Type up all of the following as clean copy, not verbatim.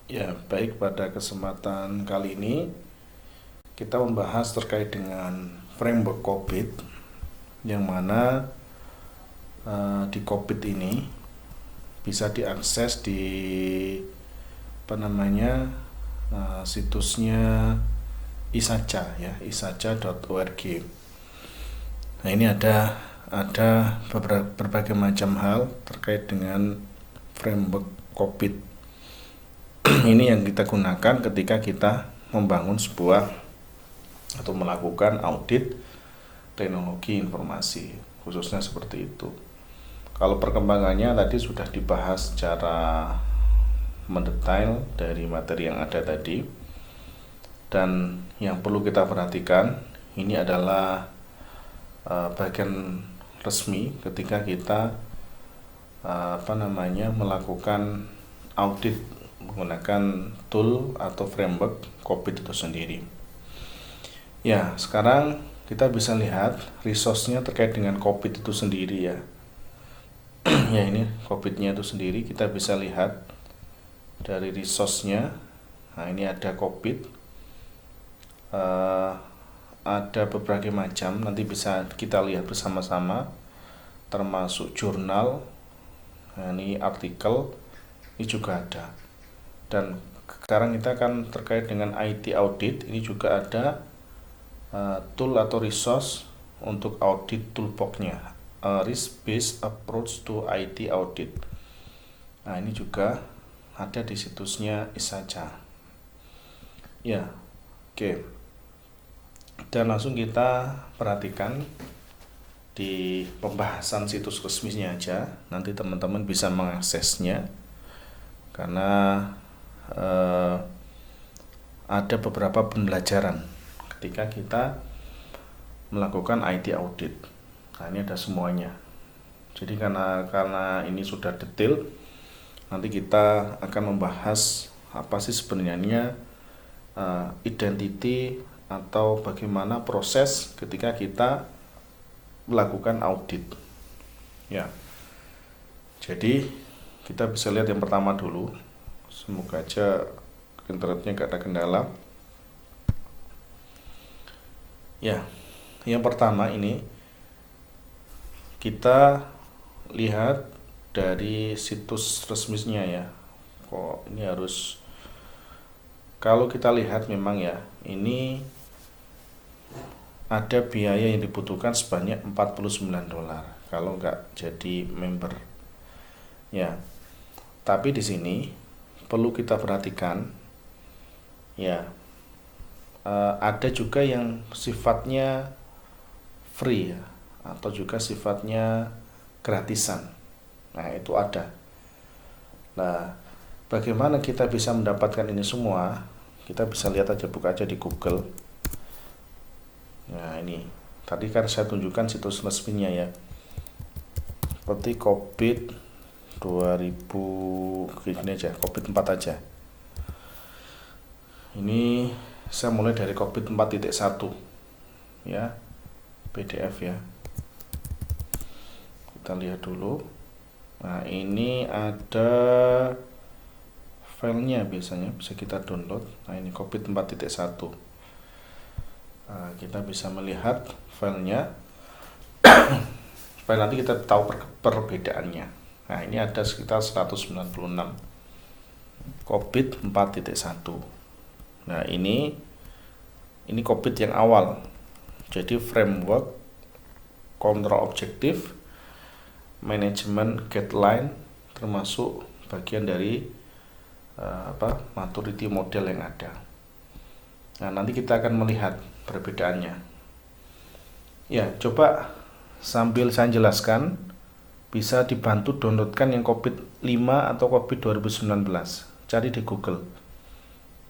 Ya, baik, pada kesempatan kali ini kita membahas terkait dengan framework COVID yang mana di COVID ini bisa diakses di situsnya Isaca ya, isaca.org. Nah, ini ada berbagai macam hal terkait dengan framework COVID. Ini yang kita gunakan ketika kita membangun sebuah atau melakukan audit teknologi informasi, khususnya seperti itu. Kalau perkembangannya tadi sudah dibahas secara mendetail dari materi yang ada tadi, dan yang perlu kita perhatikan ini adalah bagian resmi ketika kita melakukan audit menggunakan tool atau framework COVID itu sendiri. Ya, sekarang kita bisa lihat resource-nya terkait dengan COVID itu sendiri ya. Ya, ini COVID-nya itu sendiri kita bisa lihat dari resource-nya. Nah, ini ada COVID. Ada berbagai macam, nanti bisa kita lihat bersama-sama, termasuk jurnal. Nah, ini artikel, ini juga ada. Dan sekarang kita akan terkait dengan IT audit. Ini juga ada tool atau resource untuk audit toolbox-nya, risk-based approach to IT audit. Nah, ini juga ada di situsnya Isaca. Ya, oke. Dan langsung kita perhatikan di pembahasan situs resminya aja. Nanti teman-teman bisa mengaksesnya karena ada beberapa pembelajaran ketika kita melakukan IT audit. Nah, ini ada semuanya. Jadi karena ini sudah detail, nanti kita akan membahas apa sih sebenarnya identity atau bagaimana proses ketika kita melakukan audit. Ya. Jadi kita bisa lihat yang pertama dulu. Semoga aja internetnya gak ada kendala. Ya, yang pertama ini kita lihat dari situs resminya ya. Kok ini harus, kalau kita lihat memang ya, ini ada biaya yang dibutuhkan sebanyak $49 kalau nggak jadi member. Ya, tapi di sini perlu kita perhatikan ya, ada juga yang sifatnya free ya, atau juga sifatnya gratisan. Nah, itu ada. Nah, bagaimana kita bisa mendapatkan ini semua? Kita bisa lihat aja, buka aja di Google. Nah, ini tadi kan saya tunjukkan situs resminya ya, seperti COVID 2000, ini aja, COVID 4 aja. Ini saya mulai dari COVID 4.1 ya, PDF ya. Kita lihat dulu. Nah, ini ada filenya, biasanya bisa kita download. Nah, ini COVID 4.1. Nah, kita bisa melihat filenya. Supaya nanti kita tahu perbedaannya. Nah, ini ada sekitar 196 COVID 4.1. Nah, ini COVID yang awal. Jadi framework, control objective, management guideline, termasuk bagian dari maturity model yang ada. Nah, nanti kita akan melihat perbedaannya. Ya, coba sambil saya jelaskan, bisa dibantu downloadkan yang COVID 5 atau COVID 2019. Cari di Google.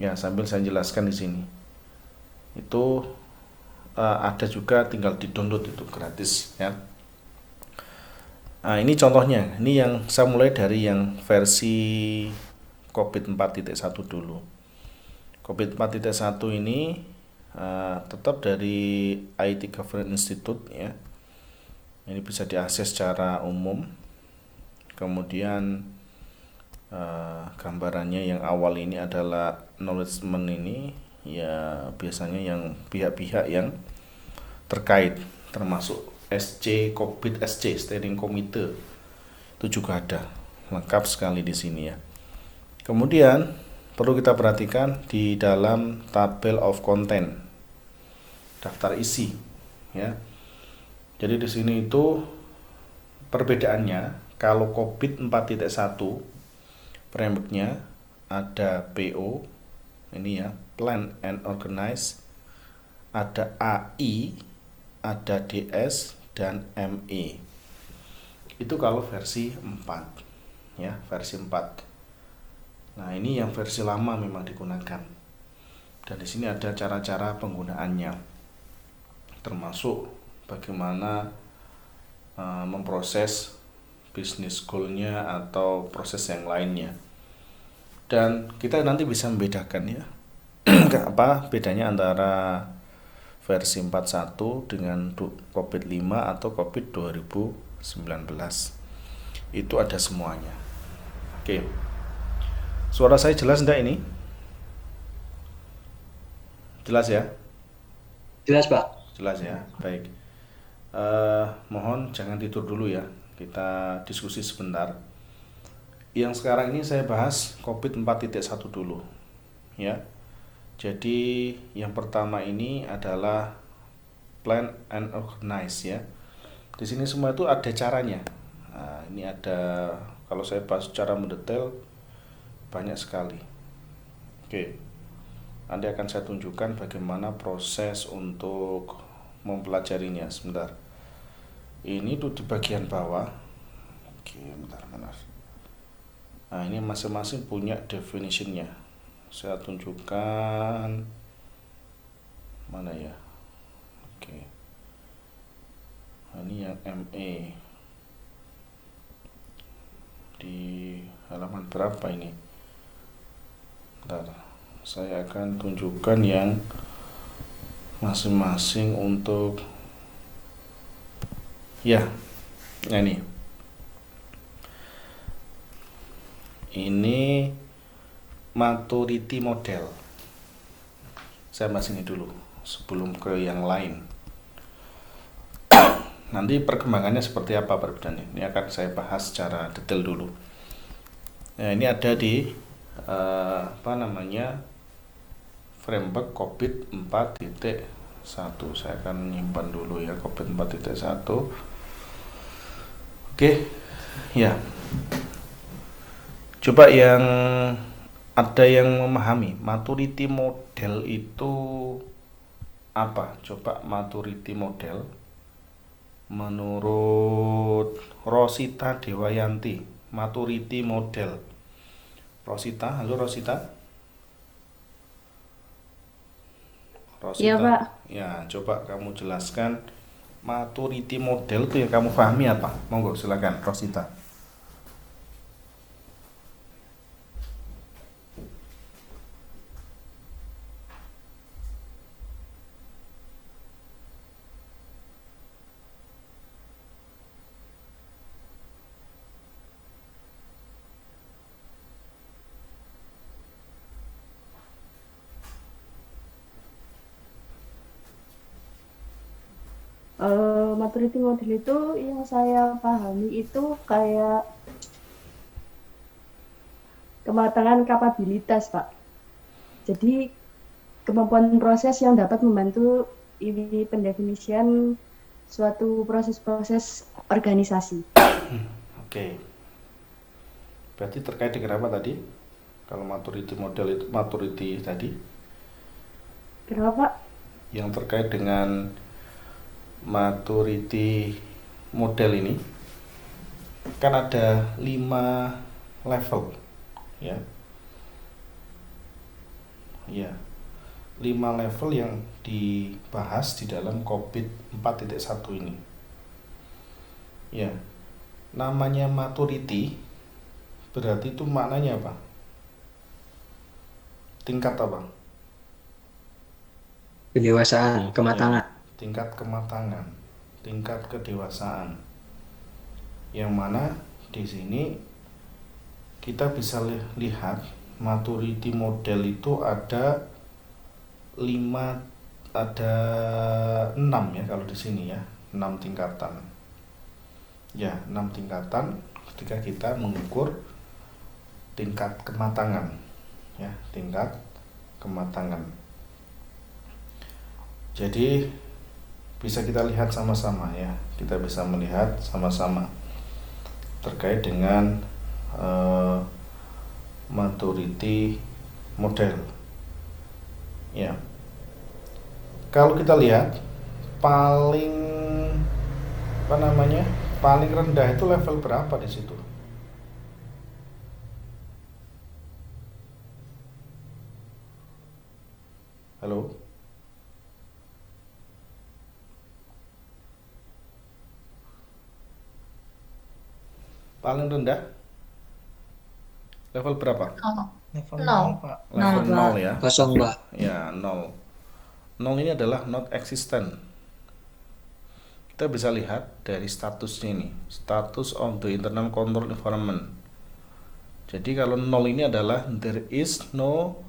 Ya, sambil saya jelaskan di sini. Itu ada juga, tinggal di-download, itu gratis ya. Nah, ini contohnya. Ini yang saya mulai dari yang versi COVID 4.1 dulu. COVID 4.1 ini tetap dari IT Governance Institute ya. Ini bisa diakses secara umum. Kemudian gambarannya yang awal ini adalah acknowledgement ini, ya biasanya yang pihak-pihak yang terkait, termasuk SC, COVID SC, Steering Committee, itu juga ada, lengkap sekali di sini ya. Kemudian perlu kita perhatikan di dalam tabel of content, daftar isi ya. Jadi di sini itu perbedaannya, kalau COVID 4.1 frameworknya ada PO ini ya, Plan and Organize, ada AI, ada DS dan ME. Itu kalau versi 4 ya, versi 4. Nah, ini yang versi lama memang digunakan. Dan di sini ada cara-cara penggunaannya, termasuk bagaimana memproses bisnis goalnya atau proses yang lainnya. Dan kita nanti bisa membedakan ya apa bedanya antara versi 41 dengan COVID 5 atau COVID 2019. Itu ada semuanya. Oke. Suara saya jelas enggak ini? Jelas ya? Jelas, Pak. Jelas ya. Baik. Mohon jangan tidur dulu ya. Kita diskusi sebentar. Yang sekarang ini saya bahas COVID 4.1 dulu ya. Jadi yang pertama ini adalah Plan and Organize ya. Di sini semua itu ada caranya. Nah, ini ada, kalau saya bahas secara mendetail banyak sekali. Oke. Nanti akan saya tunjukkan bagaimana proses untuk mempelajarinya. Sebentar. Ini tuh di bagian bawah. Oke, bentar. Nah, ini masing-masing punya definitionnya. Saya tunjukkan mana ya. Oke. Nah, ini yang ME di halaman berapa ini? Bentar. Saya akan tunjukkan yang masing-masing untuk ya. Nah, ini maturity model. Saya bahas ini dulu sebelum ke yang lain. Nanti perkembangannya seperti apa perbedaannya. Ini akan saya bahas secara detail dulu. Nah, ini ada di framework COVID 4.1. Saya akan nyimpan dulu ya COVID 4.1. Oke. Ya. Coba yang ada yang memahami maturity model itu apa? Coba maturity model menurut Rosita Dewayanti, maturity model. Rosita, halo Rosita. Iya, Rosita, Pak. ya coba kamu jelaskan maturity model itu yang kamu pahami apa? Monggo silakan Rosita. Maturity model itu yang saya pahami itu kayak kematangan kapabilitas, Pak. Jadi kemampuan proses yang dapat membantu ini pendefinisian suatu proses-proses organisasi. Oke. Berarti terkait dengan apa tadi? Kalau maturity model itu maturity tadi Kenapa, Pak? yang terkait dengan maturity model ini kan ada 5 level ya. Ya. 5 level yang dibahas di dalam COVID 4.1 ini. Ya. Namanya maturity berarti itu maknanya apa? Tingkat apa? Kedewasaan, Ya, kematangan. tingkat kematangan, tingkat kedewasaan. Yang mana di sini kita bisa lihat maturity model itu ada 6 ya kalau di sini ya, 6 tingkatan. Ya, 6 tingkatan ketika kita mengukur tingkat kematangan ya, tingkat kematangan. Jadi bisa kita lihat sama-sama ya, kita bisa melihat sama-sama terkait dengan maturity model ya. Kalau kita lihat paling paling rendah itu level berapa di situ? Halo? Paling rendah level berapa? Level Nol. 0, Pak. Level Nol, 0 ya. Kosong, Pak. Ya, 0. 0 ini adalah not existent. Kita bisa lihat dari statusnya ini, status of the internal control environment. Jadi kalau 0 ini adalah there is no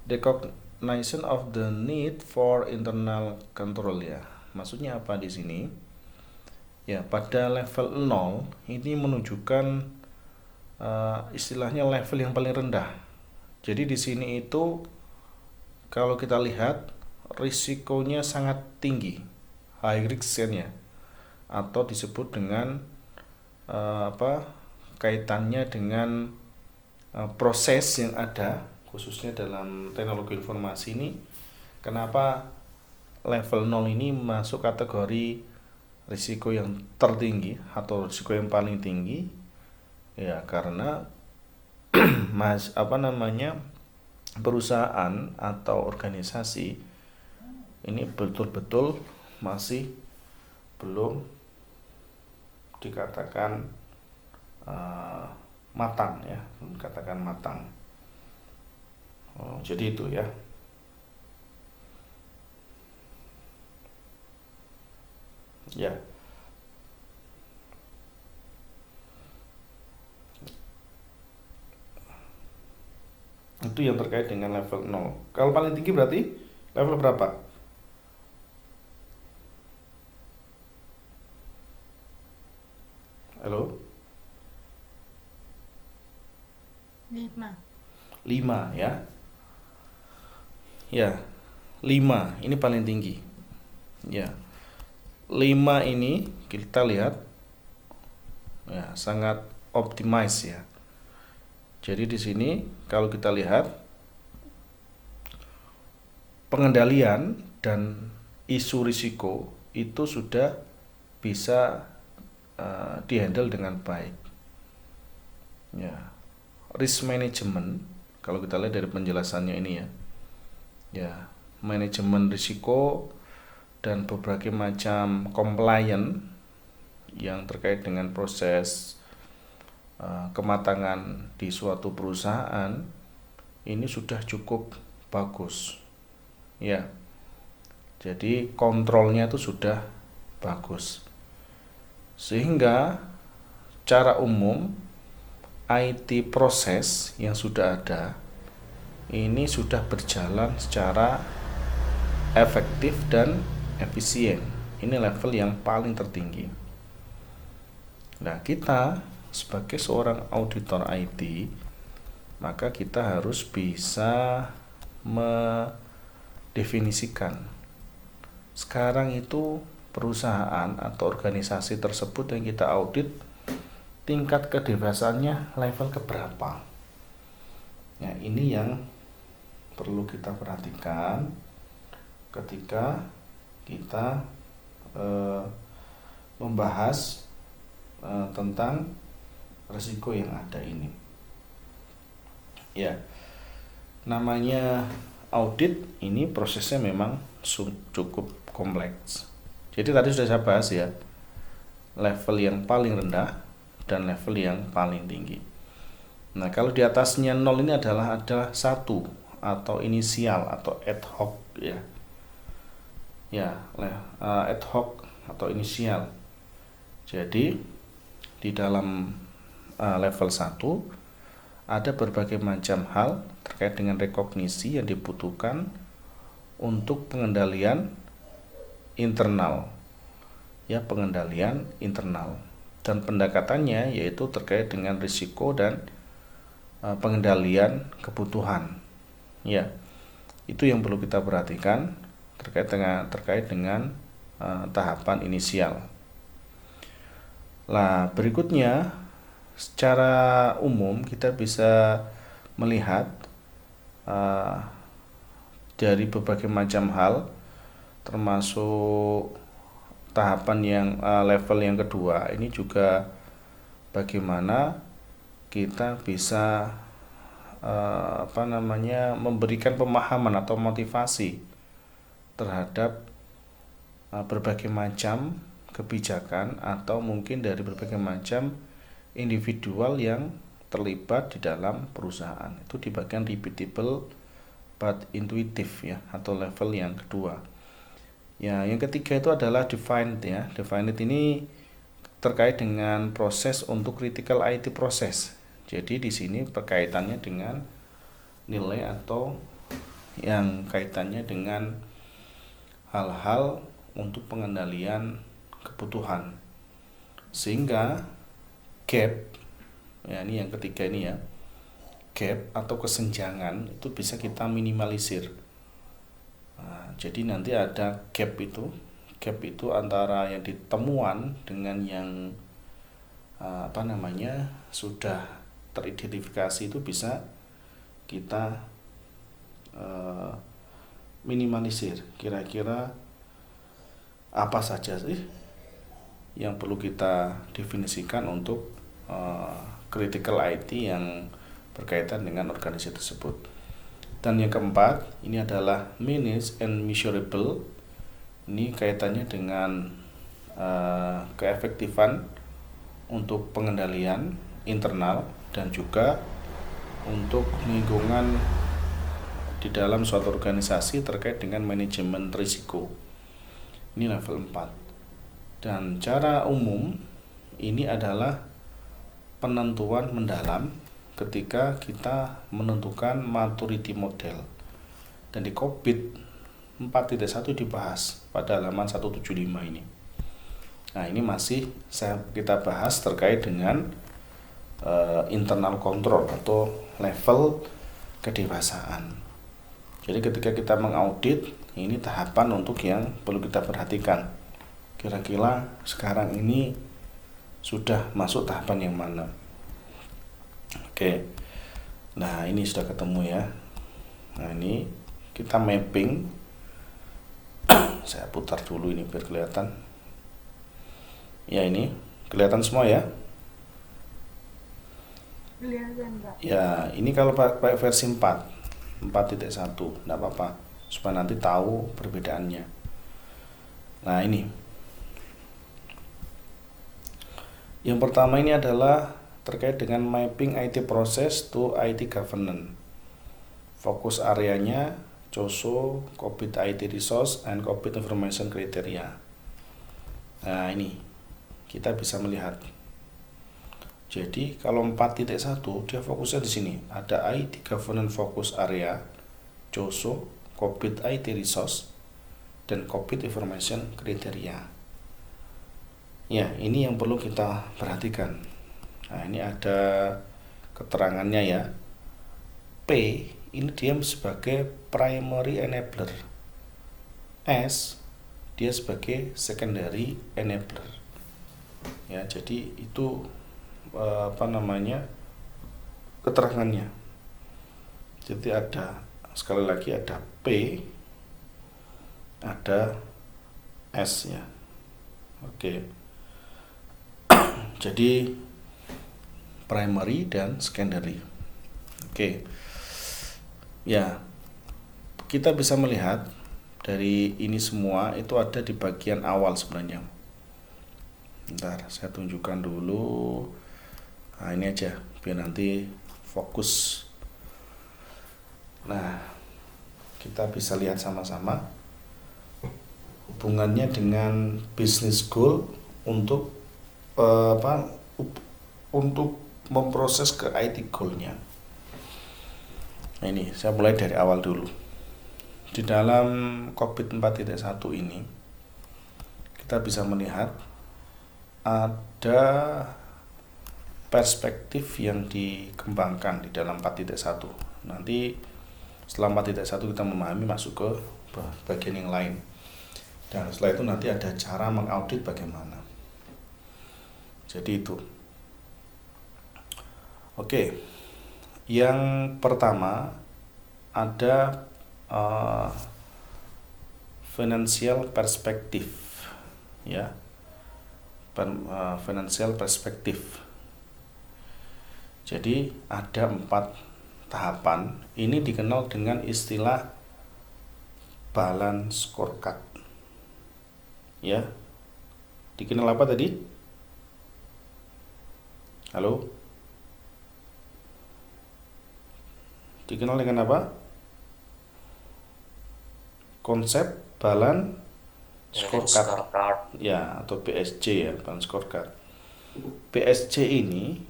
recognition of the need for internal control ya. Maksudnya apa di sini? Ya, pada level 0 ini menunjukkan istilahnya level yang paling rendah. Jadi di sini itu kalau kita lihat risikonya sangat tinggi, high risk-nya, atau disebut dengan kaitannya dengan proses yang ada khususnya dalam teknologi informasi ini. Kenapa level 0 ini masuk kategori risiko yang tertinggi atau risiko yang paling tinggi? Ya, karena perusahaan atau organisasi ini betul-betul masih belum dikatakan matang ya, belum dikatakan matang. Jadi itu ya. Ya. Itu yang terkait dengan level 0. Kalau paling tinggi berarti level berapa? Halo? 5 ya. Ya. 5 ini paling tinggi. Ya. 5 ini kita lihat ya sangat optimize ya. Jadi di sini kalau kita lihat pengendalian dan isu risiko itu sudah bisa dihandle dengan baik. Ya, risk management kalau kita lihat dari penjelasannya ini ya, ya manajemen risiko dan berbagai macam compliance yang terkait dengan proses kematangan di suatu perusahaan ini sudah cukup bagus ya. Jadi kontrolnya itu sudah bagus sehingga cara umum IT proses yang sudah ada ini sudah berjalan secara efektif dan efisien. Ini level yang paling tertinggi. Nah, kita sebagai seorang auditor IT, maka kita harus bisa mendefinisikan sekarang itu perusahaan atau organisasi tersebut yang kita audit tingkat kedewasaannya level keberapa. Ya, ini yang perlu kita perhatikan ketika kita membahas tentang risiko yang ada ini. Ya, namanya audit ini prosesnya memang cukup kompleks. Jadi tadi sudah saya bahas ya, level yang paling rendah dan level yang paling tinggi. Nah, kalau di atasnya 0 ini adalah ada 1 atau inisial atau ad hoc ya. Ya, ad hoc atau inisial. Jadi di dalam level 1 ada berbagai macam hal terkait dengan rekognisi yang dibutuhkan untuk pengendalian internal. Ya, pengendalian internal. Dan pendekatannya yaitu terkait dengan risiko dan pengendalian kebutuhan. Ya, itu yang perlu kita perhatikan terkait dengan tahapan inisial. Nah, berikutnya secara umum kita bisa melihat dari berbagai macam hal, termasuk tahapan yang level yang kedua. Ini juga bagaimana kita bisa memberikan pemahaman atau motivasi terhadap berbagai macam kebijakan atau mungkin dari berbagai macam individual yang terlibat di dalam perusahaan. Itu di bagian repeatable but intuitive ya, atau level yang kedua. Ya, yang ketiga itu adalah defined ya. Defined ini terkait dengan proses untuk critical IT proses. Jadi di sini berkaitannya dengan nilai atau yang kaitannya dengan hal-hal untuk pengendalian kebutuhan. Sehingga gap, ya ini yang ketiga ini ya, gap atau kesenjangan itu bisa kita minimalisir. Nah, jadi nanti ada gap itu antara yang ditemuan dengan yang sudah teridentifikasi itu bisa kita minimalisir. Kira-kira apa saja sih yang perlu kita definisikan untuk critical IT yang berkaitan dengan organisasi tersebut. Dan yang keempat, ini adalah manage and measurable. Ini kaitannya dengan keefektifan untuk pengendalian internal dan juga untuk lingkungan di dalam suatu organisasi terkait dengan manajemen risiko. Ini level 4. Dan cara umum ini adalah penentuan mendalam ketika kita menentukan maturity model. Dan di COVID 4.1 dibahas pada halaman 175 ini. Nah, ini masih kita bahas terkait dengan internal control atau level kedewasaan. Jadi ketika kita mengaudit, ini tahapan untuk yang perlu kita perhatikan. Kira-kira sekarang ini sudah masuk tahapan yang mana? Oke. Nah, ini sudah ketemu ya. Nah, ini kita mapping. Saya putar dulu ini biar kelihatan. Ya, ini kelihatan semua ya. Kelihatan, Pak. Ya, ini kalau pakai versi 4.1, enggak apa-apa, supaya nanti tahu perbedaannya. Nah, ini. Yang pertama ini adalah terkait dengan mapping IT process to IT governance. Fokus areanya COSO, COVID IT resource, and COVID information criteria. Nah, ini kita bisa melihat. Jadi kalau 4.1 dia fokusnya di sini. Ada IT governance focus area, COSO, COVID IT resource, dan COVID information criteria. Ya, ini yang perlu kita perhatikan. Nah, ini ada keterangannya ya. P ini dia sebagai primary enabler. S dia sebagai secondary enabler. Ya, jadi itu keterangannya. Jadi ada, sekali lagi ada P, ada S ya. Oke. Jadi primary dan secondary. Oke. Ya, kita bisa melihat dari ini semua itu ada di bagian awal sebenarnya. Bentar, saya tunjukkan dulu. Nah, ini aja biar nanti fokus. Nah, kita bisa lihat sama-sama hubungannya dengan business goal untuk untuk memproses ke IT goal-nya. Nah, ini saya mulai dari awal dulu. Di dalam Kokpit 4.1 ini kita bisa melihat ada perspektif yang dikembangkan di dalam 4.1. Nanti setelah 4.1 kita memahami, masuk ke bagian yang lain. Dan setelah itu nanti ada cara mengaudit bagaimana. Jadi itu. Oke. Yang pertama ada financial perspective, ya. Financial perspective. Jadi ada 4 tahapan. Ini dikenal dengan istilah balance scorecard. Ya. Dikenal apa tadi? Halo? Dikenal dengan apa? Konsep balance scorecard. Ya, atau BSC ya, balance scorecard. BSC ini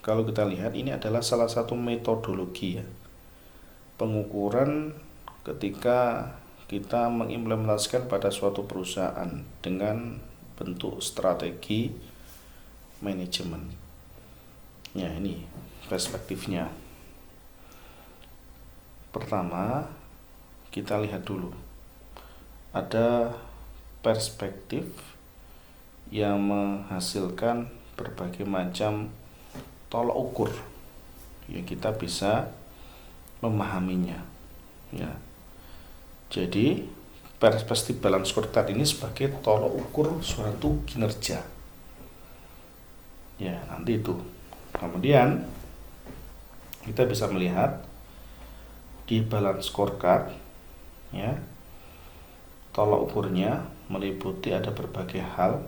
kalau kita lihat ini adalah salah satu metodologi ya, pengukuran ketika kita mengimplementasikan pada suatu perusahaan dengan bentuk strategi manajemen. Ya, ini perspektifnya. Pertama, kita lihat dulu. Ada perspektif yang menghasilkan berbagai macam tolok ukur yang kita bisa memahaminya, ya. Jadi perspektif balance scorecard ini sebagai tolok ukur suatu kinerja, ya. Nanti itu kemudian kita bisa melihat di balance scorecard, ya, tolok ukurnya meliputi ada berbagai hal,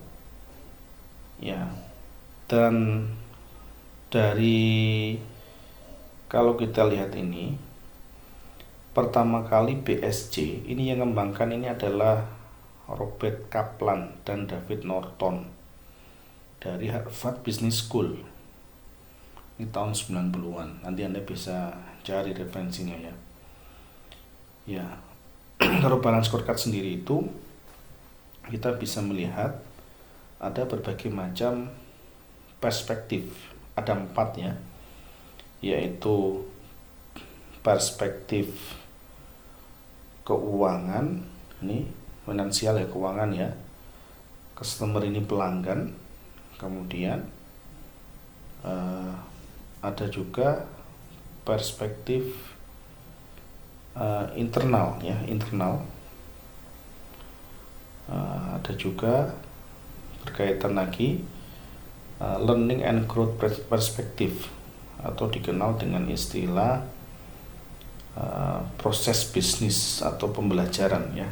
ya. Dan dari kalau kita lihat ini, pertama kali BSC ini yang mengembangkan ini adalah Robert Kaplan dan David Norton dari Harvard Business School. Ini tahun 90-an. Nanti Anda bisa cari referensinya ya. Ya. Kalau balance scorecard sendiri itu kita bisa melihat ada berbagai macam perspektif. Ada 4 ya, yaitu perspektif keuangan, ini finansial ya, keuangan ya, customer ini pelanggan, kemudian ada juga perspektif internal ya, internal, ada juga berkaitan lagi learning and growth perspective atau dikenal dengan istilah proses bisnis atau pembelajaran ya.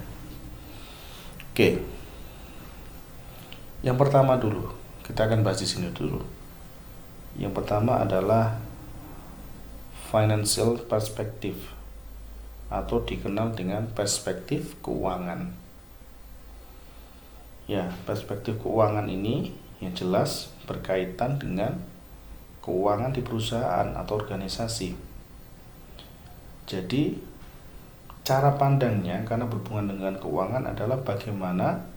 Oke. Yang pertama dulu, kita akan bahas di sini dulu. Yang pertama adalah financial perspective atau dikenal dengan perspektif keuangan. Ya, perspektif keuangan ini yang jelas berkaitan dengan keuangan di perusahaan atau organisasi. Jadi cara pandangnya karena berhubungan dengan keuangan adalah bagaimana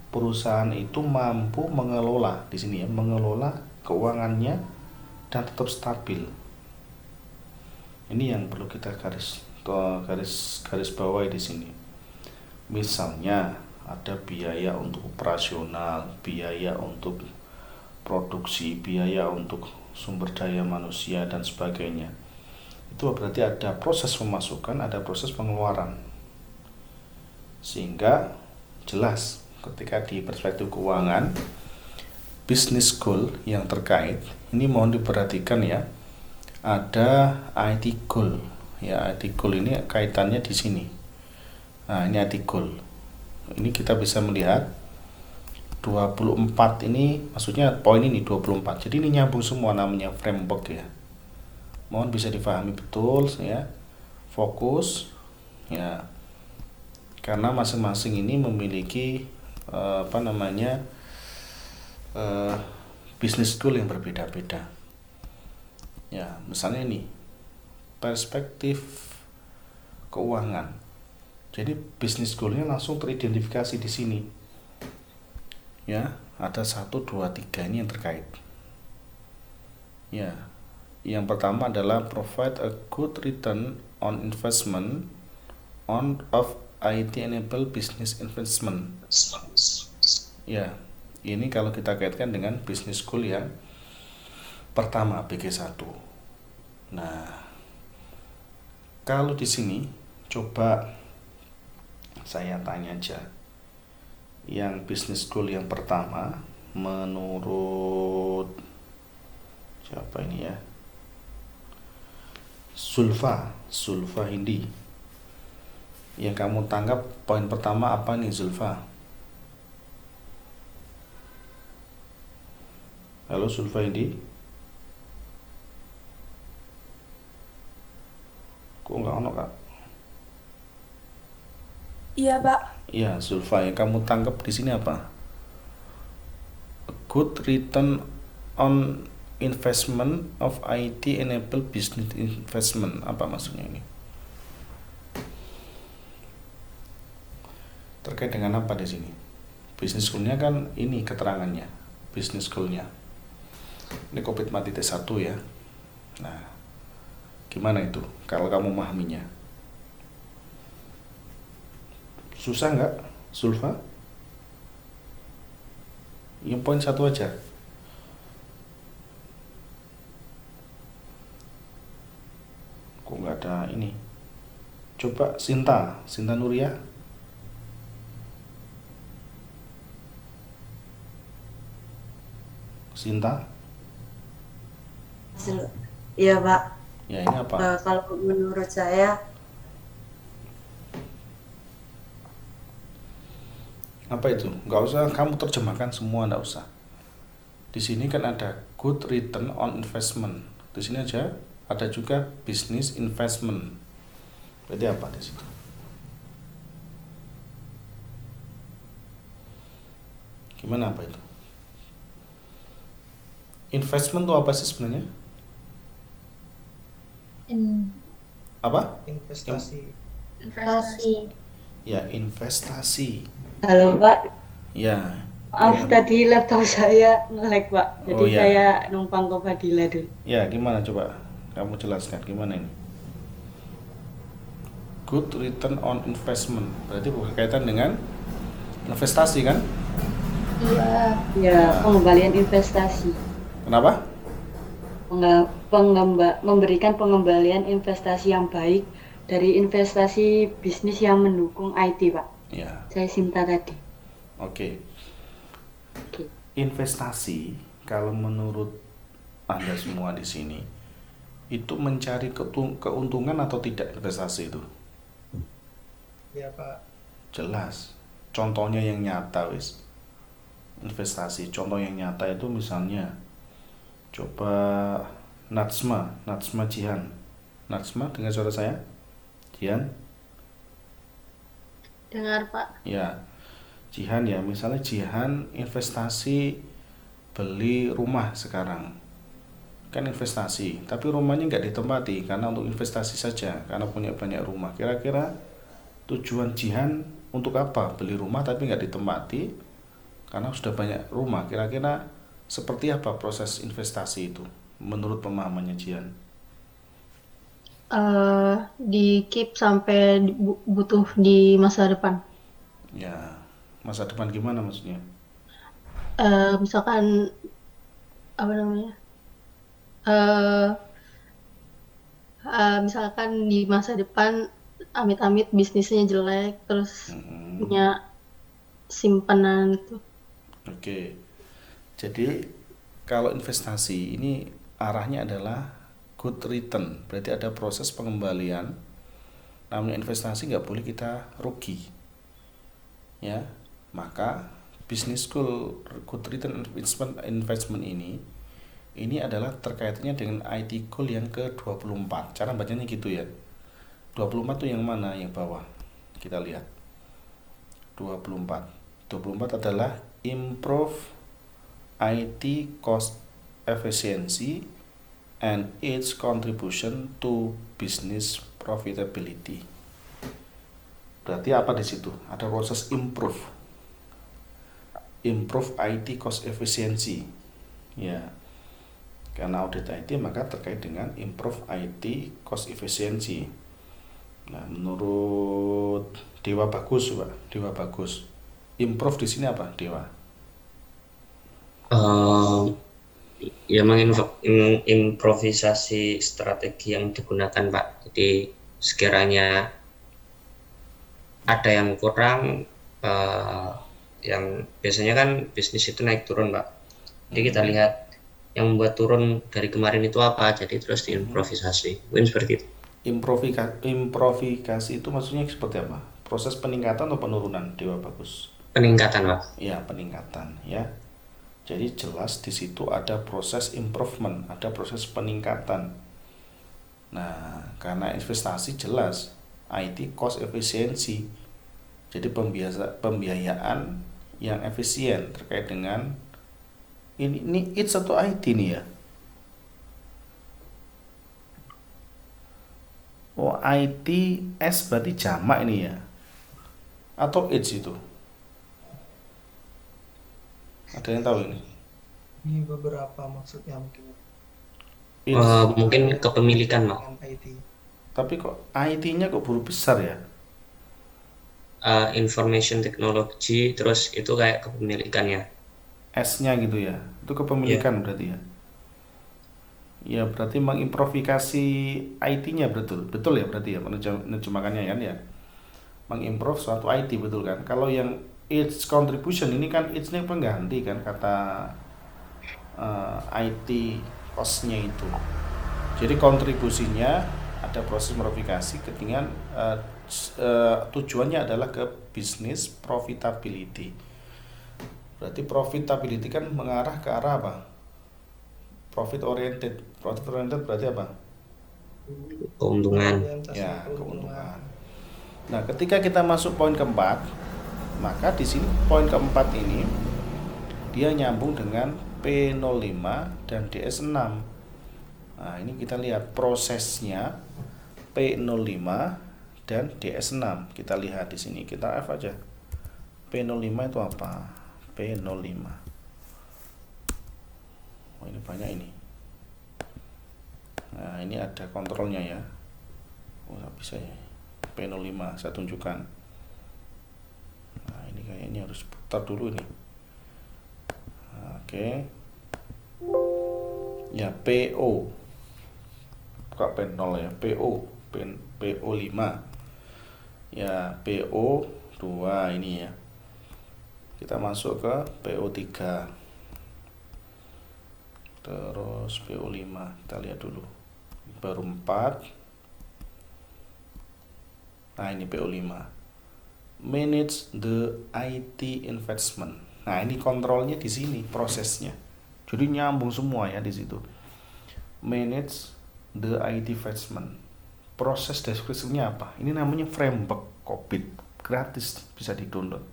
perusahaan itu mampu mengelola di sini ya, mengelola keuangannya dan tetap stabil. Ini yang perlu kita garis bawahi di sini. Misalnya ada biaya untuk operasional, biaya untuk produksi, biaya untuk sumber daya manusia dan sebagainya. Itu berarti ada proses pemasukan, ada proses pengeluaran. Sehingga jelas ketika di perspektif keuangan, business goal yang terkait, ini mohon diperhatikan ya. Ada IT goal. Ya, IT goal ini kaitannya di sini. Nah, ini IT goal. Ini kita bisa melihat 24 ini, maksudnya poin ini 24. Jadi ini nyambung semua, namanya framework ya. Mohon bisa difahami betul ya. Fokus ya. Karena masing-masing ini memiliki business goal yang berbeda-beda. Ya, misalnya ini perspektif keuangan. Jadi bisnis goalnya langsung teridentifikasi di sini. Ya, ada 1, 2, 3 ini yang terkait. Ya, yang pertama adalah provide a good return on investment of IT enable business investment. Ya, ini kalau kita kaitkan dengan business goal yang pertama BG1. Nah, kalau di sini coba saya tanya aja. Yang business goal yang pertama menurut siapa ini ya? Zulfa Hindi. Yang kamu tangkap poin pertama apa nih Zulfa? Halo Zulfa Hindi. Kok nggak ono kak? Iya, Pak. Iya Zulfa, yang kamu tangkap di sini apa? A good return on investment of IT enable business investment. Apa maksudnya ini? Terkait dengan apa di sini? Business goal-nya kan ini keterangannya. Business goal-nya. Ini COVID mati T1 ya. Nah, gimana itu kalau kamu memahaminya? Susah nggak, Zulfa? Yang poin satu aja. Kok nggak ada ini? Coba Sinta Nuria. Sinta? Iya, Pak. Ya ini apa? Kalau menurut saya, Apa itu? Nggak usah kamu terjemahkan semua, nggak usah. Di sini kan ada good return on investment. Di sini aja ada juga business investment. Berarti apa di situ? Gimana apa itu? Investment itu apa sih sebenarnya? Apa? Investasi. Ya, investasi. halo, Pak. Ya. Maaf, tadi laptop saya nge-lag, Pak. Jadi Oh, iya. saya numpang ke Fadila dulu. Ya, gimana coba? Kamu jelaskan gimana ini? Good return on investment. Berarti berkaitan dengan investasi kan? Ya, pengembalian investasi. Kenapa? Memberikan pengembalian investasi yang baik dari investasi bisnis yang mendukung IT, Pak. Ya. Saya Sinta tadi. Oke. Oke. Investasi kalau menurut Anda semua di sini itu mencari keuntungan atau tidak investasi itu? Ya, Pak. Jelas. Contohnya yang nyata wis. Investasi. Contoh yang nyata itu misalnya coba Natsma Jihan. Natsma dengar suara saya? Jihan? Dengar, Pak. Ya. Jihan ya, misalnya Jihan investasi beli rumah sekarang. Kan investasi, tapi rumahnya nggak ditempati karena untuk investasi saja, karena punya banyak rumah. Kira-kira tujuan Jihan untuk apa? Beli rumah tapi nggak ditempati karena sudah banyak rumah. Kira-kira seperti apa proses investasi itu menurut pemahamannya Jihan? Di keep sampai butuh di masa depan. Ya, masa depan gimana maksudnya? Misalkan apa namanya? Misalkan di masa depan amit-amit bisnisnya jelek, terus punya simpanan gitu. Oke. Jadi kalau investasi ini arahnya adalah good return, berarti ada proses pengembalian. Namanya investasi nggak boleh kita rugi, ya. Maka business goal good return investment ini adalah terkaitannya dengan IT goal yang ke-24. Cara bacanya gitu ya. 24 itu yang mana? Yang bawah. Kita lihat. 24. 24 adalah improve IT cost efficiency and its contribution to business profitability. Berarti apa di situ? Ada proses improve IT cost efficiency. Ya, karena audit IT maka terkait dengan improve IT cost efficiency. Nah, menurut Dewa Bagus, Pak. Dewa Bagus. Improve di sini apa, Dewa? Ya mengimprovisasi strategi yang digunakan, Pak. Jadi sekiranya ada yang kurang, yang biasanya kan bisnis itu naik turun, Pak. Jadi kita lihat yang membuat turun dari kemarin itu apa, jadi terus diimprovisasi. Mungkin seperti itu. Improvisasi itu maksudnya seperti apa? Proses peningkatan atau penurunan, Dewa Bagus? Peningkatan, Pak. Ya, peningkatan ya. Jadi jelas di situ ada proses improvement, ada proses peningkatan. Nah, karena investasi jelas IT cost efficiency. Jadi pembiayaan yang efisien terkait dengan ini it's atau IT nih ya. Oh, IT S berarti jamak ini ya. Atau it's itu? Ada yang tahu ini? Ini beberapa maksudnya mungkin Mungkin kepemilikan, Pak. dengan IT. Tapi kok IT-nya kok huruf besar ya? Information technology, terus itu kayak kepemilikannya. S-nya gitu ya. Itu kepemilikan berarti ya. Ya berarti mengimprovisasi IT-nya betul ya berarti ya menerjemahkannya kan ya. Mengimprove suatu IT betul kan. Kalau yang its contribution ini kan its ini pengganti kan kata IT cost-nya itu. Jadi kontribusinya ada proses modifikasi ketinggian tujuannya adalah ke business profitability. Berarti profitability kan mengarah ke arah apa? Profit oriented berarti apa? Keuntungan. Orientasi Ya, keuntungan. keuntungan. Nah, ketika kita masuk poin keempat, maka di sini poin keempat ini dia nyambung dengan P05 dan DS6. Nah, ini kita lihat prosesnya P05 dan DS6. Kita lihat di sini, kita F aja. P05 itu apa? P05. Oh, ini banyak ini. Nah, ini ada kontrolnya ya. Oh, nggak bisa ya. P05 saya tunjukkan. Nah, ini kayaknya harus putar dulu ini. Oke. Ya, PO. Buka P0 ya, PO5. Ya, PO2 ini ya. Kita masuk ke PO3. Terus PO5 kita lihat dulu. Baru 4. Nah, ini PO5. Manage the IT investment. Nah, ini kontrolnya di sini, prosesnya. Jadi nyambung semua ya di situ. Manage the IT investment. Proses deskripsinya apa? Ini namanya framework COVID, gratis, bisa di-download.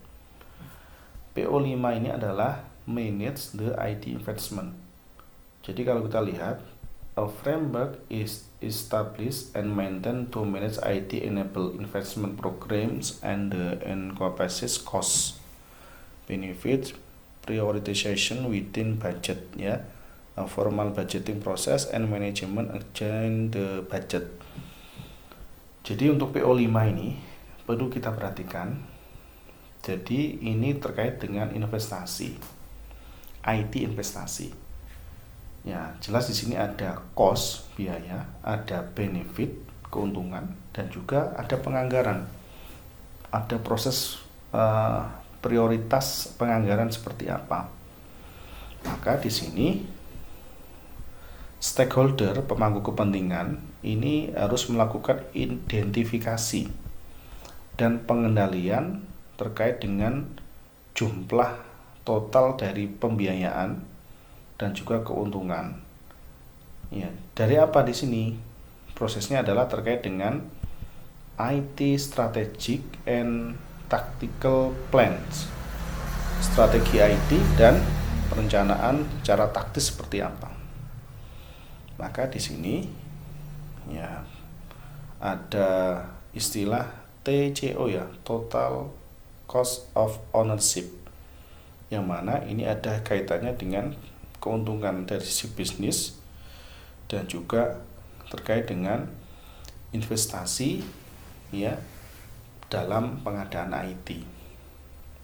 PO5 ini adalah manage the IT investment. Jadi kalau kita lihat, a framework is established and maintained to manage IT enable investment programs and encompasses costs, benefits, prioritization within budget ya, a formal budgeting process and management against the budget. Jadi untuk PO5 ini perlu kita perhatikan. Jadi ini terkait dengan investasi, IT investasi. Ya, jelas di sini ada cost, biaya, ada benefit, keuntungan, dan juga ada penganggaran. Ada proses prioritas penganggaran seperti apa. Maka di sini stakeholder, pemangku kepentingan ini harus melakukan identifikasi dan pengendalian terkait dengan jumlah total dari pembiayaan dan juga keuntungan. Ya, dari apa di sini? Prosesnya adalah terkait dengan IT strategic and tactical plans. Strategi IT dan perencanaan secara taktis seperti apa. Maka di sini ya ada istilah TCO ya, Total Cost of Ownership, yang mana ini ada kaitannya dengan keuntungan dari sisi bisnis dan juga terkait dengan investasi ya dalam pengadaan IT.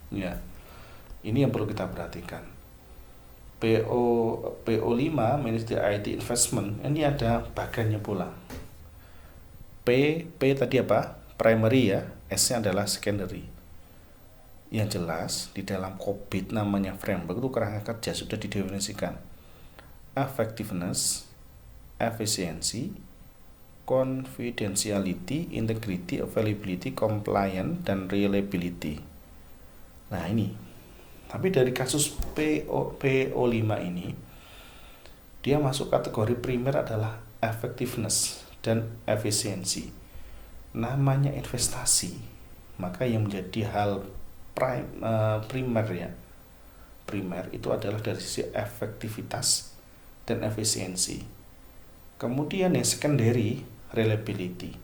Ya. Ini yang perlu kita perhatikan. PO5 Manage the IT Investment, ini ada bagannya pula. P tadi apa? Primary ya, S-nya adalah secondary. Yang jelas di dalam COVID namanya framework itu kerangka kerja sudah didefinisikan. Effectiveness, efficiency, confidentiality, integrity, availability, compliance, dan reliability. Nah ini, tapi dari kasus PO5 ini, dia masuk kategori primer adalah effectiveness dan efisiensi. Namanya investasi, maka yang menjadi hal primer ya, primer itu adalah dari sisi efektivitas dan efisiensi. Kemudian yang secondary, reliability.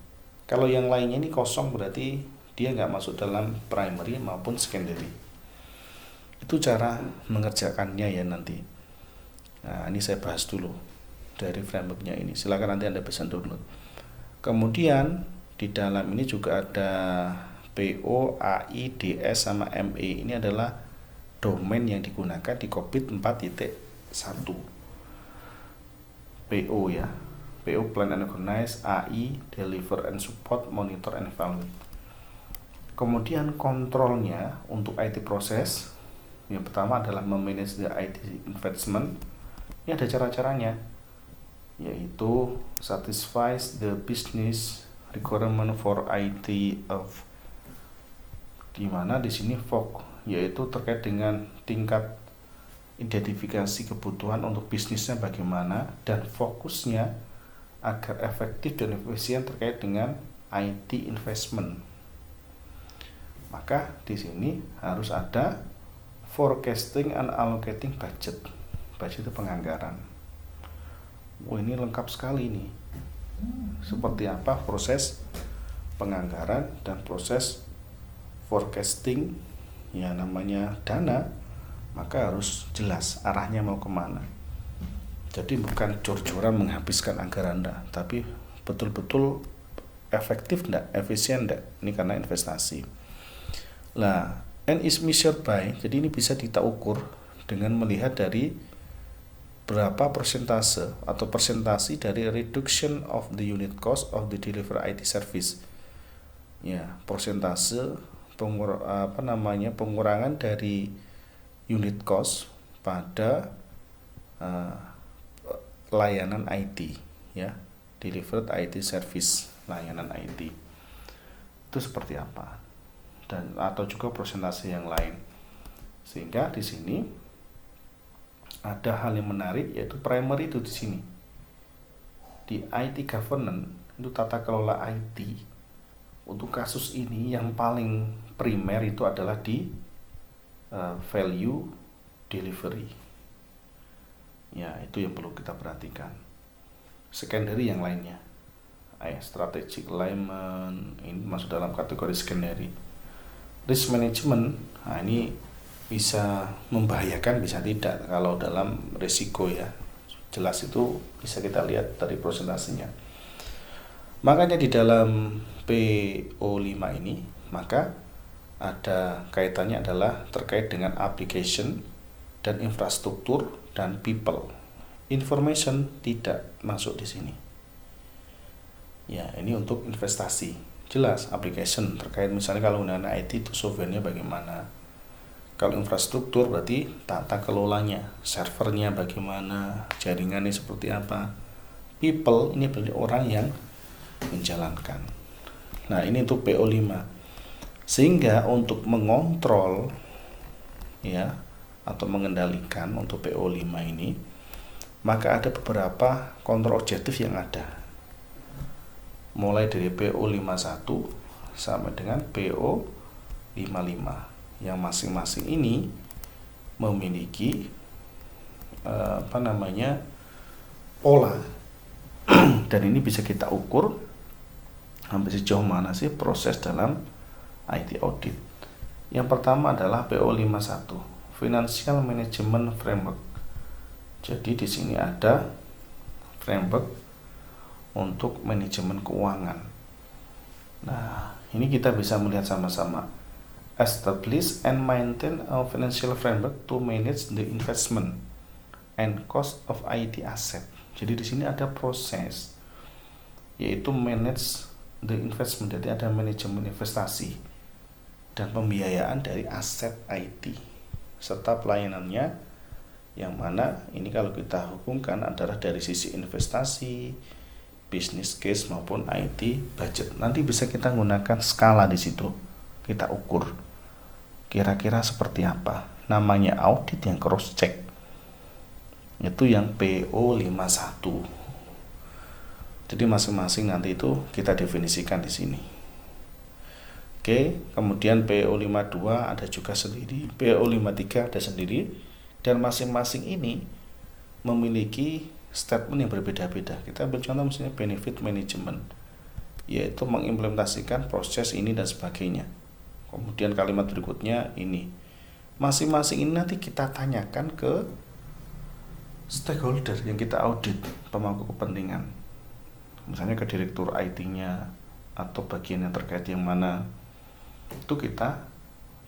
Kalau yang lainnya ini kosong, berarti dia nggak masuk dalam primary maupun secondary. Itu cara mengerjakannya ya nanti. Nah ini saya bahas dulu dari frameworknya ini, silakan nanti Anda bisa download. Kemudian di dalam ini juga ada PO, AI, DS, sama ME. Ini adalah domain yang digunakan di COVID 4.1. PO ya, PO Plan and Organize, AI Deliver and Support, Monitor and Evaluate. Kemudian kontrolnya untuk IT proses, yang pertama adalah memanage the IT investment. Ini ada cara-caranya, yaitu satisfies the business requirement for IT of, dimana di sini FOC, yaitu terkait dengan tingkat identifikasi kebutuhan untuk bisnisnya bagaimana, dan fokusnya agar efektif dan efisien terkait dengan IT investment. Maka di sini harus ada forecasting and allocating budget. Budget itu penganggaran. Ini lengkap sekali nih. Seperti apa proses penganggaran dan proses forecasting, ya namanya dana, maka harus jelas arahnya mau kemana. Jadi bukan jor-joran menghabiskan anggaran enggak, tapi betul-betul efektif enggak, efisien enggak. Ini karena investasi. Lah, N is measured by, jadi ini bisa kita ukur dengan melihat dari berapa persentase atau persentasi dari reduction of the unit cost of the deliver IT service. Ya, persentase pengurangan dari unit cost pada layanan IT ya, delivered IT service, layanan IT itu seperti apa, dan atau juga persentase yang lain. Sehingga di sini ada hal yang menarik, yaitu primary itu di sini di IT governance, itu tata kelola IT. Untuk kasus ini yang paling primer itu adalah di value delivery. Ya, itu yang perlu kita perhatikan. Secondary yang lainnya, strategic alignment, ini masuk dalam kategori secondary. Risk management, nah ini bisa membahayakan, bisa tidak kalau dalam risiko ya. Jelas itu bisa kita lihat dari persentasenya. Makanya di dalam PO5 ini, maka ada kaitannya adalah terkait dengan application dan infrastruktur dan people. Information tidak masuk di sini. Ya, ini untuk investasi. Jelas application terkait misalnya kalau menggunakan IT itu softwarenya bagaimana. Kalau infrastruktur berarti tata kelolanya, servernya bagaimana, jaringannya seperti apa. People ini berarti orang yang menjalankan. Nah, ini untuk PO5. Sehingga untuk mengontrol ya atau mengendalikan untuk PO5 ini, maka ada beberapa kontrol objektif yang ada. Mulai dari PO51 sampai dengan PO55 yang masing-masing ini memiliki pola Dan ini bisa kita ukur sampai sejauh mana sih proses dalam IT audit. Yang pertama adalah PO51, Financial Management Framework. Jadi di sini ada framework untuk manajemen keuangan. Nah, ini kita bisa melihat sama-sama. Establish and maintain a financial framework to manage the investment and cost of IT asset. Jadi di sini ada proses, yaitu manage the investment, jadi ada manajemen investasi dan pembiayaan dari aset IT serta pelayanannya, yang mana ini kalau kita hubungkan adalah dari sisi investasi, business case maupun IT budget. Nanti bisa kita gunakan skala di situ, kita ukur kira-kira seperti apa. Namanya audit yang cross check, itu yang PO51. Jadi masing-masing nanti itu kita definisikan di sini. Oke, kemudian PO52 ada juga sendiri, PO53 ada sendiri, dan masing-masing ini memiliki statement yang berbeda-beda. Kita ambil contoh misalnya benefit management, yaitu mengimplementasikan proses ini dan sebagainya. Kemudian kalimat berikutnya ini. Masing-masing ini nanti kita tanyakan ke stakeholder yang kita audit, pemangku kepentingan. Misalnya ke direktur IT-nya atau bagian yang terkait yang mana, itu kita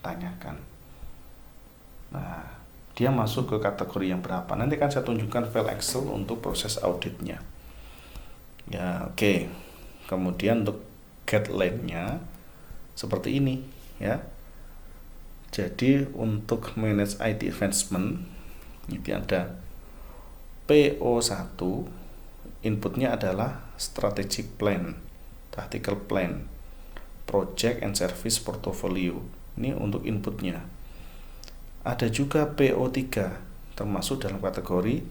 tanyakan. Nah, dia masuk ke kategori yang berapa. Nanti kan saya tunjukkan file Excel untuk proses auditnya. Ya, oke. Kemudian untuk guideline-nya seperti ini, ya. Jadi untuk manage IT investment ini ada PO1, inputnya adalah strategic plan, tactical plan, project and service portfolio. Ini untuk inputnya. Ada juga PO3, termasuk dalam kategori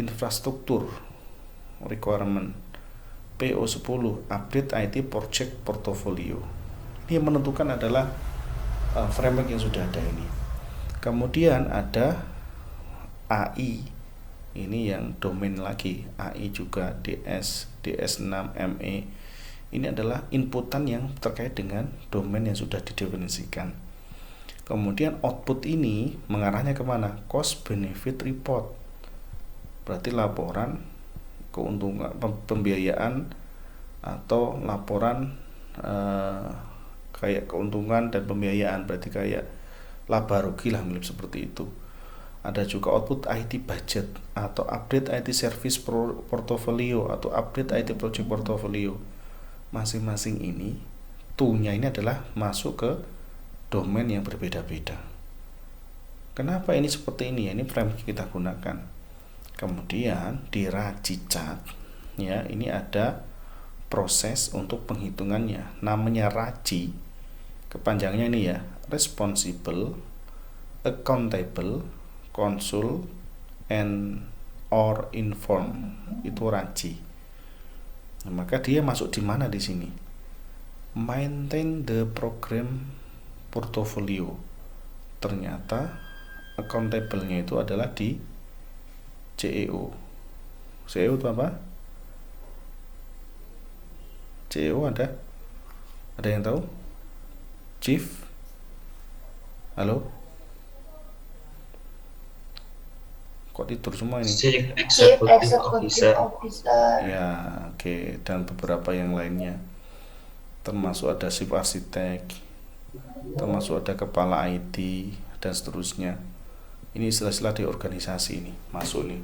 infrastruktur requirement. PO10, update IT project portfolio. Ini yang menentukan adalah framework yang sudah ada ini. Kemudian ada AI, ini yang domain lagi, AI juga DS, DS6, ME. Ini adalah inputan yang terkait dengan domain yang sudah didefinisikan. Kemudian output ini mengarahnya kemana? Cost benefit report, berarti laporan keuntungan pembiayaan atau laporan kayak keuntungan dan pembiayaan, berarti kayak laba rugi lah, mirip seperti itu. Ada juga output IT budget atau update IT service portfolio atau update IT project portfolio. Masing-masing ini to-nya ini adalah masuk ke domain yang berbeda-beda. Kenapa ini seperti ini? Ini framework kita gunakan. Kemudian di Rajicat, ya, ini ada proses untuk penghitungannya. Namanya Raji, kepanjangannya ini ya, responsible, accountable, consul, and or inform. Itu Raji. Nah, maka dia masuk di mana di sini? Maintain the program portfolio. Ternyata accountable-nya itu adalah di CEO. CEO itu apa? CEO ada yang tahu? Chief? Halo? Kok tidur semua ini? Chief Chief Executive Executive Officer. Officer. Ya, oke. Dan beberapa yang lainnya, termasuk ada chief arsitek, termasuk ada kepala IT dan seterusnya. Ini istilah-istilah di organisasi ini masuk nih,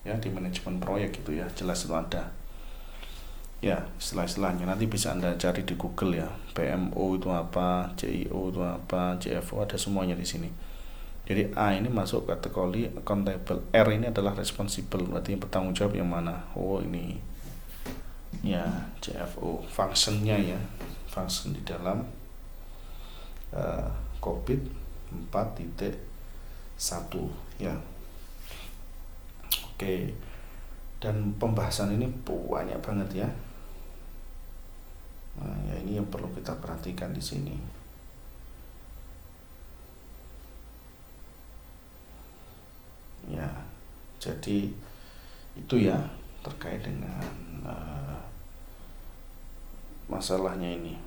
ya, di manajemen proyek gitu ya, jelas itu ada. Ya, istilah-istilahnya nanti bisa Anda cari di Google ya. PMO itu apa, CIO itu apa, CFO, ada semuanya di sini. Jadi A ini masuk kategori accountable, R ini adalah responsible, berarti yang bertanggung jawab yang mana? Oh ini, ya, CFO, functionnya ya, function di dalam COVID 4.1 ya. Oke. Dan pembahasan ini banyak banget ya. Nah, ya ini yang perlu kita perhatikan di sini. Ya. Jadi itu ya terkait dengan masalahnya ini.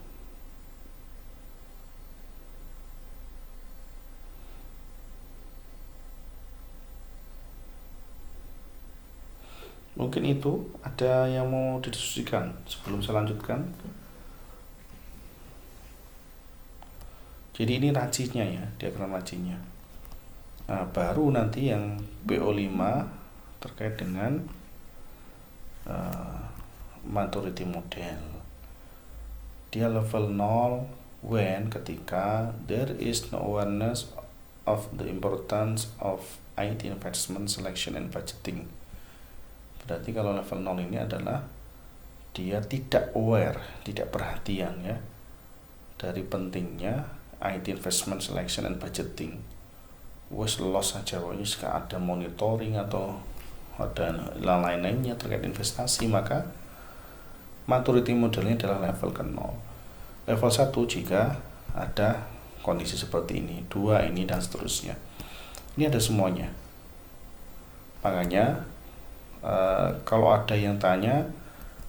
Mungkin itu ada yang mau didiskusikan sebelum saya lanjutkan. Jadi ini racinya ya, diagram racinya. Nah, baru nanti yang BO5 terkait dengan maturity model. Dia level 0 when ketika there is no awareness of the importance of IT investment selection and budgeting. Berarti kalau level 0 ini adalah dia tidak aware, tidak perhatian ya dari pentingnya IT investment selection and budgeting. Wes loss saja, jika ada monitoring atau ada lain-lainnya terkait investasi, maka maturity modelnya adalah level ke 0. Level 1 jika ada kondisi seperti ini, 2 ini dan seterusnya. Ini ada semuanya. Makanya kalau ada yang tanya,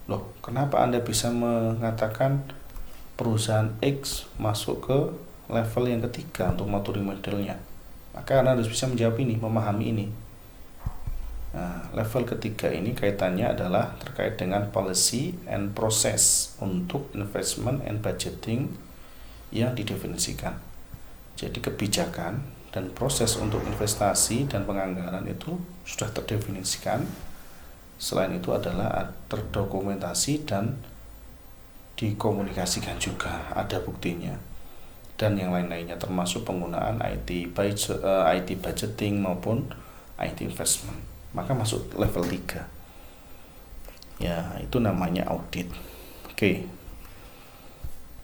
loh kenapa Anda bisa mengatakan perusahaan X masuk ke level yang ketiga untuk maturity modelnya? Maka Anda harus bisa menjawab ini, memahami ini. Nah, level ketiga ini kaitannya adalah terkait dengan policy and process untuk investment and budgeting yang didefinisikan. Jadi kebijakan dan proses untuk investasi dan penganggaran itu sudah terdefinisikan. Selain itu adalah terdokumentasi dan dikomunikasikan juga, ada buktinya. Dan yang lain-lainnya termasuk penggunaan IT budgeting maupun IT investment. Maka masuk level 3. Ya, itu namanya audit. Oke.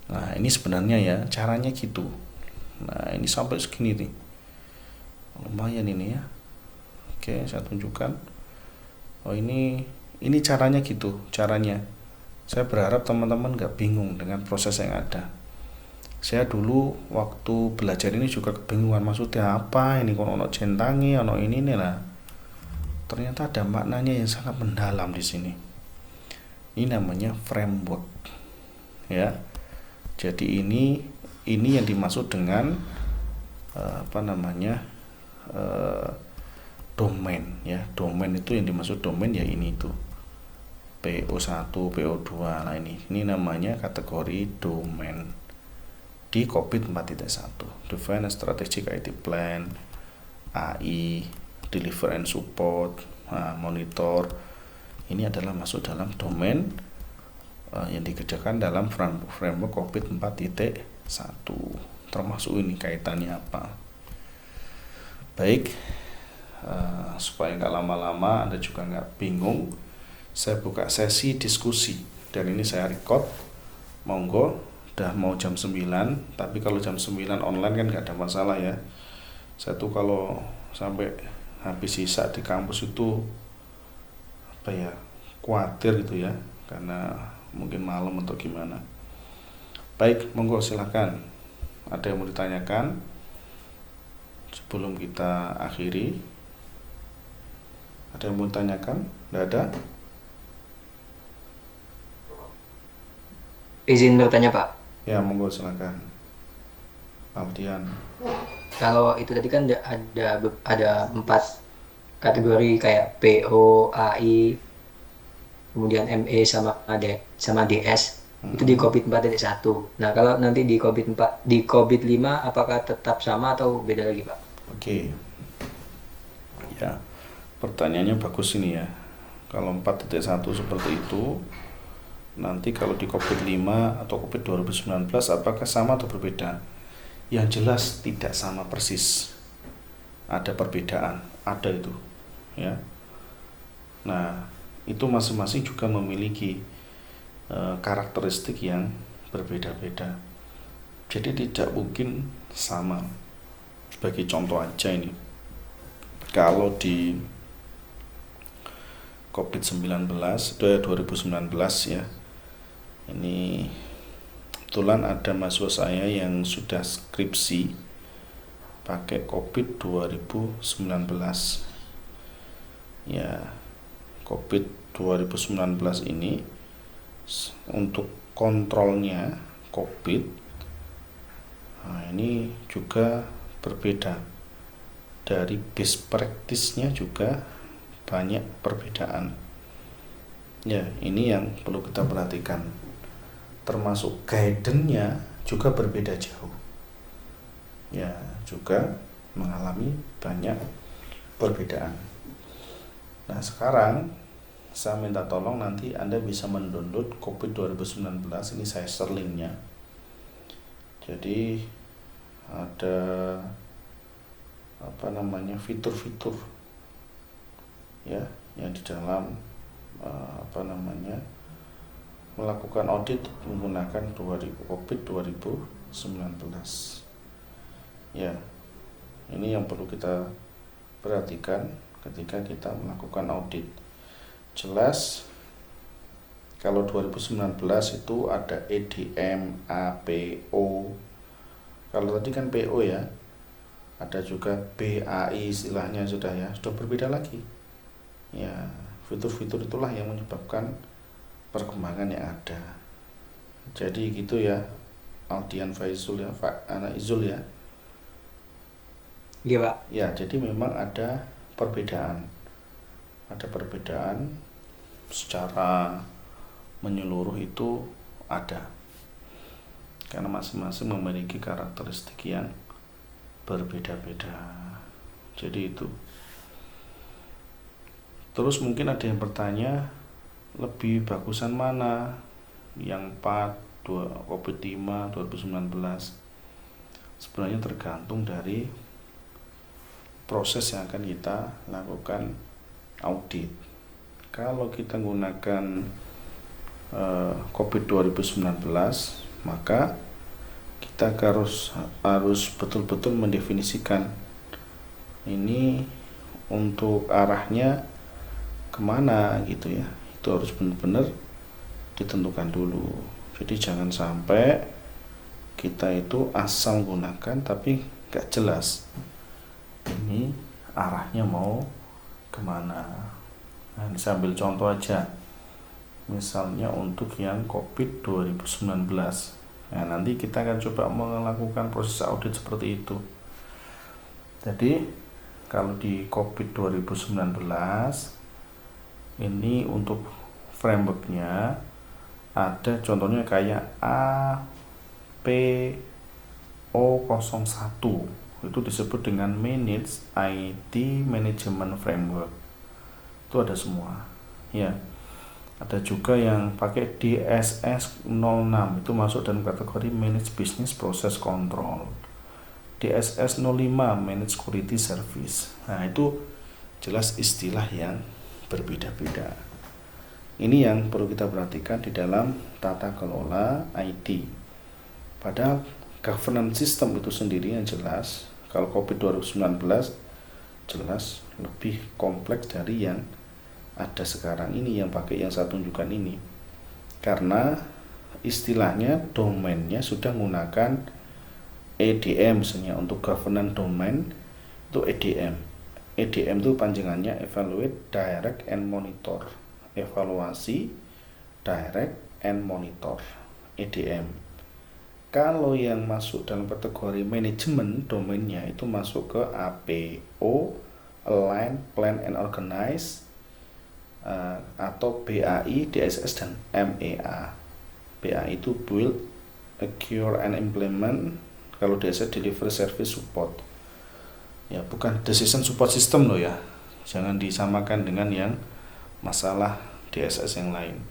Nah, ini sebenarnya ya caranya gitu. Nah, ini sampai segini nih. Lumayan ini ya. Oke, saya tunjukkan. Oh ini caranya gitu, caranya. Saya berharap teman-teman gak bingung dengan proses yang ada. Saya dulu waktu belajar ini juga kebingungan, maksudnya apa ini, kalau ono centangi, ono ini lah. Ternyata ada maknanya yang sangat mendalam di sini. Ini namanya framework, ya. Jadi ini yang dimaksud dengan domain ya. Domain itu yang dimaksud domain ya ini itu PO1, PO2. Nah ini namanya kategori domain di COVID 4.1. Define a strategic IT plan, AI, deliver and support, monitor. Ini adalah masuk dalam domain yang dikerjakan dalam framework COVID 4.1. Termasuk ini kaitannya apa. Baik, supaya nggak lama-lama, Anda juga nggak bingung, saya buka sesi diskusi dan ini saya record. Monggo, udah mau jam 9, tapi kalau jam 9 online kan nggak ada masalah ya. Saya tuh kalau sampai habis sisa di kampus itu khawatir gitu ya, karena mungkin malam atau gimana. Baik, monggo silakan. Ada yang mau ditanyakan sebelum kita akhiri? Ada yang mau ditanyakan? Tidak ada? Izin bertanya Pak. Ya, monggo silakan. Aldian. Kalau itu tadi kan ada 4 kategori kayak PO, AI, kemudian ME sama DS. Itu di COVID 4.1. Nah, kalau nanti di COVID 5 apakah tetap sama atau beda lagi, Pak? Oke. Ya. Pertanyaannya bagus ini ya. Kalau 4.1 seperti itu, nanti kalau di COVID 5 atau COVID 2019 apakah sama atau berbeda? Yang jelas tidak sama persis. Ada perbedaan, ada itu. Ya. Nah, itu masing-masing juga memiliki karakteristik yang berbeda-beda. Jadi tidak mungkin sama. Sebagai contoh aja ini. Kalau di COVID-19 2019 ya, ini kebetulan ada mahasiswa saya yang sudah skripsi pakai COVID 2019 ya. COVID 2019 ini untuk kontrolnya COVID, nah ini juga berbeda. Dari best practice-nya juga banyak perbedaan. Ya, ini yang perlu kita perhatikan. Termasuk guidance-nya juga berbeda jauh. Ya, juga mengalami banyak perbedaan. Nah, sekarang saya minta tolong nanti Anda bisa mendownload COVID 2019. Ini saya share link-nya. Jadi ada fitur-fitur ya yang di dalam melakukan audit menggunakan COVID 2019. Ya, ini yang perlu kita perhatikan ketika kita melakukan audit. Jelas kalau 2019 itu ada EDM, APO. Kalau tadi kan PO ya, ada juga BAI istilahnya sudah berbeda lagi. Ya, fitur-fitur itulah yang menyebabkan perkembangan yang ada. Jadi gitu ya, Aldian Faizul ya, anak Izul ya. Iya Pak. Ya, jadi memang ada perbedaan. Ada perbedaan secara menyeluruh itu ada. Karena masing-masing memiliki karakteristik yang berbeda-beda. Jadi itu. Terus mungkin ada yang bertanya, lebih bagusan mana? Yang 4, COVID-5, 2019. Sebenarnya tergantung dari proses yang akan kita lakukan audit. Kalau kita gunakan COVID 2019, maka kita harus betul-betul mendefinisikan ini untuk arahnya kemana gitu ya. Itu harus benar-benar ditentukan dulu. Jadi jangan sampai kita itu asal gunakan tapi gak jelas ini arahnya mau kemana. Nah, ini saya ambil contoh aja. Misalnya untuk yang COVID 2019. Nah, nanti kita akan coba melakukan proses audit seperti itu. Jadi, kalau di COVID 2019 ini untuk frameworknya ada contohnya kayak APO01. Itu disebut dengan Managed IT Management Framework. Itu ada semua. Ya. Ada juga yang pakai DSS 06, itu masuk dalam kategori Managed Business Process Control. DSS 05 Managed Quality Service. Nah, itu jelas istilah yang berbeda-beda. Ini yang perlu kita perhatikan di dalam tata kelola IT. Padahal governance system itu sendiri yang jelas, kalau COVID 2019 jelas lebih kompleks dari yang ada sekarang ini, yang pakai yang saya tunjukkan ini, karena istilahnya domainnya sudah menggunakan EDM. Misalnya untuk governance domain itu EDM. EDM itu panjangannya Evaluate, Direct, and Monitor. Evaluasi, Direct, and Monitor, EDM. Kalau yang masuk dalam kategori manajemen domainnya itu masuk ke APO, Align, Plan, and Organize, atau BAI, DSS, dan MEA. BAI itu Build, Acquire, and Implement. Kalau DSS Delivery Service Support. Ya, bukan Decision Support System loh ya. Jangan disamakan dengan yang masalah DSS yang lain.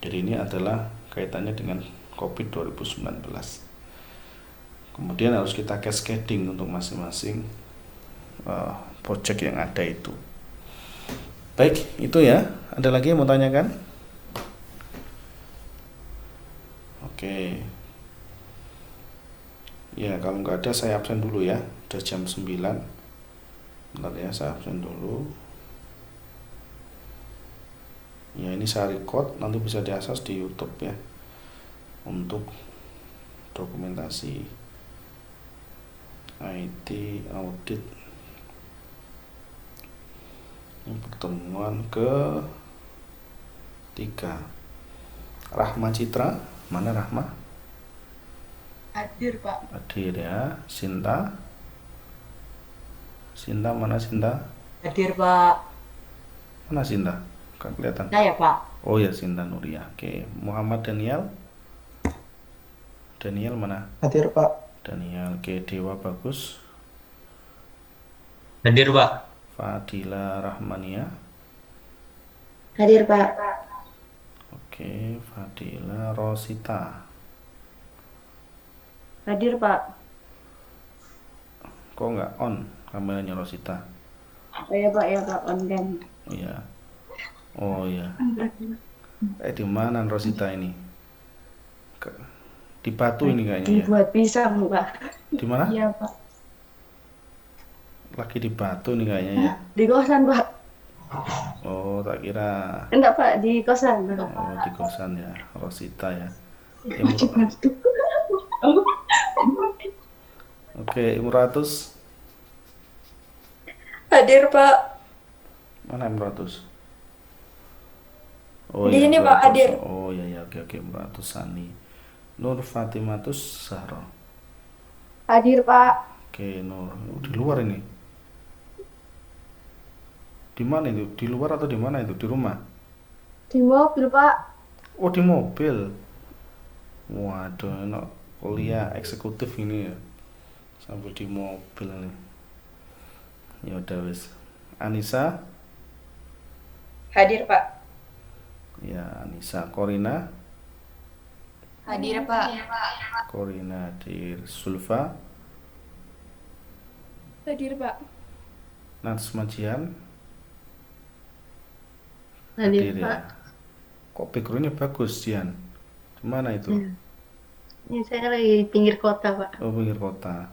Jadi ini adalah kaitannya dengan COVID 2019. Kemudian harus kita cascading untuk masing-masing project yang ada itu. Baik, itu ya. Ada lagi yang mau tanyakan? Oke. Ya, kalau nggak ada saya absen dulu ya. Udah jam 9. Bentar ya, saya absen dulu. Ya, ini saya record, nanti bisa diakses di YouTube ya. Untuk dokumentasi IT audit pertemuan ke 3. Rahma Citra, mana Rahma? Hadir, Pak. Hadir ya. Sinta? Sinta mana Sinta? Hadir, Pak. Mana Sinta? Gak kelihatan. Saya, Pak. Oh ya, Sinta Nuria. Oke, Muhammad Daniel. Daniel mana? Hadir, Pak. Daniel. Oke, Dewa Bagus. Hadir, Pak. Fadila Rahmania. Hadir, Pak. Oke, Fadila Rosita. Hadir, Pak. Kok nggak on kameranya Rosita? Oh ya, Pak, ya, Pak. On cam. Iya. Oh iya. Di mana Rosita ini? Di Batu ini kayaknya ya. Dibuat pisang, Pak. Di mana? Iya, Pak. Lagi di Batu nih kayaknya ya. Di kosan, Pak. Oh, tak kira. Enggak, Pak, di kosan. Oh, di kosan ya, Rosita ya. Oke, Imratus. Hadir, Pak. Mana Imratus? Oh Di iya, sini, Pak, Imratus. hadir. Oh iya ya, oke Imratus Sani. Nur Fatimatus Zahra. Hadir, Pak. Oke, Nur. Di luar ini. Di mana itu? Di luar atau di mana itu? Di rumah? Di mobil, Pak. Oh, di mobil. Waduh, enak kuliah eksekutif ini ya. Sampai di mobil nih. Ya udah wis. Anissa? Hadir, Pak. Ya, Anissa. Korina? Hadir, Pak. Korina hadir. Sulfa? Hadir, Pak. Natsma Jian? Hadir, ya. Pak. Kok backgroundnya bagus, Jian? Di mana itu? Ini saya lagi di pinggir kota, Pak. Oh, pinggir kota.